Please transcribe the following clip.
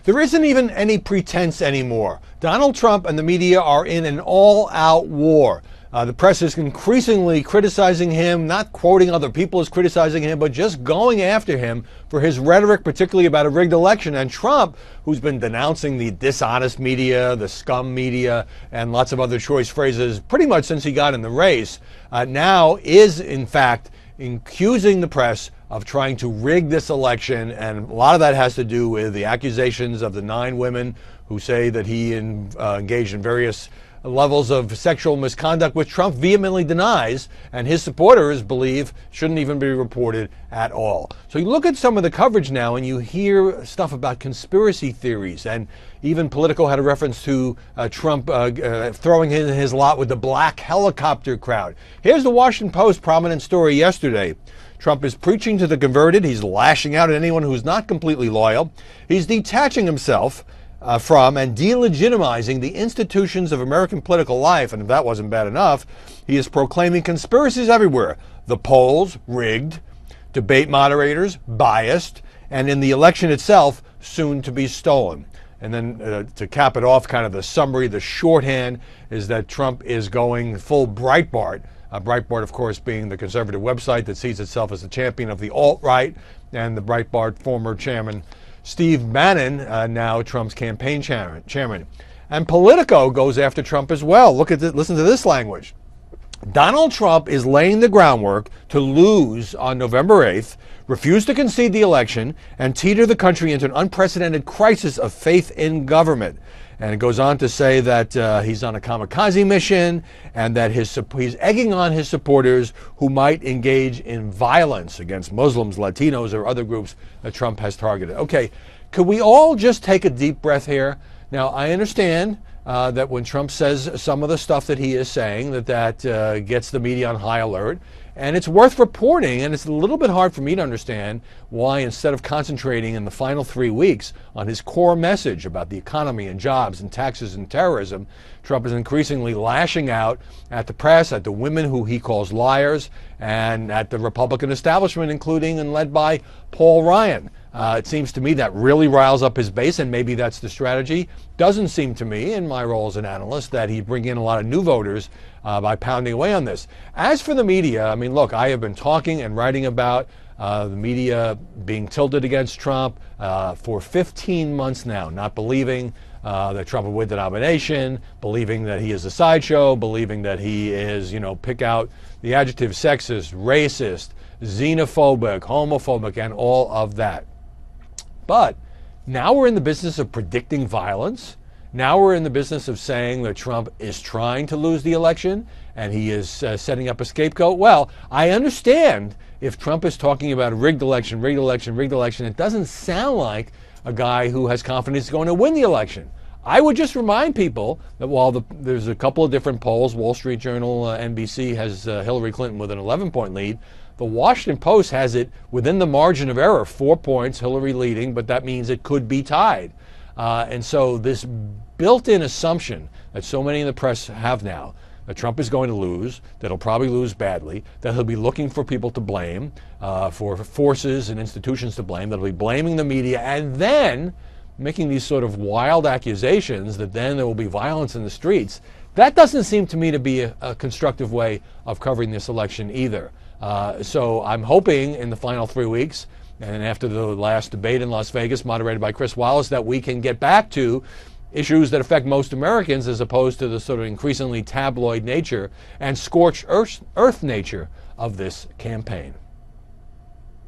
There isn't even any pretense anymore. Donald Trump and the media are in an all-out war. The press is increasingly criticizing him, not quoting other people as criticizing him, but just going after him for his rhetoric, particularly about a rigged election. And Trump, who's been denouncing the dishonest media, the scum media, and lots of other choice phrases pretty much since he got in the race, now is, in fact, accusing the press of trying to rig this election. And a lot of that has to do with the accusations of the 9 women who say that he engaged in various levels of sexual misconduct, which Trump vehemently denies, and his supporters believe shouldn't even be reported at all. So you look at some of the coverage now and you hear stuff about conspiracy theories, and even Politico had a reference to Trump throwing in his lot with the black helicopter crowd. Here's the Washington Post prominent story yesterday. Trump is preaching to the converted. He's lashing out at anyone who's not completely loyal. He's detaching himself from and delegitimizing the institutions of American political life. And if that wasn't bad enough, he is proclaiming conspiracies everywhere. The polls, rigged. Debate moderators, biased. And in the election itself, soon to be stolen. And then to cap it off, kind of the summary, the shorthand, is that Trump is going full Breitbart. Breitbart, of course, being the conservative website that sees itself as the champion of the alt-right, and the Breitbart former chairman Steve Bannon, now Trump's campaign chairman. And Politico goes after Trump as well. Listen to this language. Donald Trump is laying the groundwork to lose on November 8th, refuse to concede the election, and teeter the country into an unprecedented crisis of faith in government. And it goes on to say that he's on a kamikaze mission, and that he's egging on his supporters who might engage in violence against Muslims, Latinos, or other groups that Trump has targeted. Okay, could we all just take a deep breath here? Now, I understand that when Trump says some of the stuff that he is saying, that gets the media on high alert. And it's worth reporting, and it's a little bit hard for me to understand why, instead of concentrating in the final 3 weeks on his core message about the economy and jobs and taxes and terrorism, Trump is increasingly lashing out at the press, at the women who he calls liars, and at the Republican establishment, including and led by Paul Ryan. It seems to me that really riles up his base, and maybe that's the strategy. Doesn't seem to me, in my role as an analyst, that he'd bring in a lot of new voters by pounding away on this. As for the media, I mean, look, I have been talking and writing about the media being tilted against Trump for 15 months now, not believing that Trump will win the nomination, believing that he is a sideshow, believing that he is, pick out the adjective sexist, racist, xenophobic, homophobic, and all of that. But now we're in the business of predicting violence. Now we're in the business of saying that Trump is trying to lose the election and he is setting up a scapegoat. Well, I understand if Trump is talking about a rigged election, it doesn't sound like a guy who has confidence going to win the election. I would just remind people that while there's a couple of different polls, Wall Street Journal, NBC has Hillary Clinton with an 11-point lead. The Washington Post has it within the margin of error, 4 points, Hillary leading, but that means it could be tied. And so this built-in assumption that so many in the press have now, that Trump is going to lose, that he'll probably lose badly, that he'll be looking for people to blame, for forces and institutions to blame, that he'll be blaming the media, and then making these sort of wild accusations that then there will be violence in the streets. That doesn't seem to me to be a constructive way of covering this election either. So I'm hoping in the final 3 weeks, and after the last debate in Las Vegas, moderated by Chris Wallace, that we can get back to issues that affect most Americans as opposed to the sort of increasingly tabloid nature and scorched earth nature of this campaign.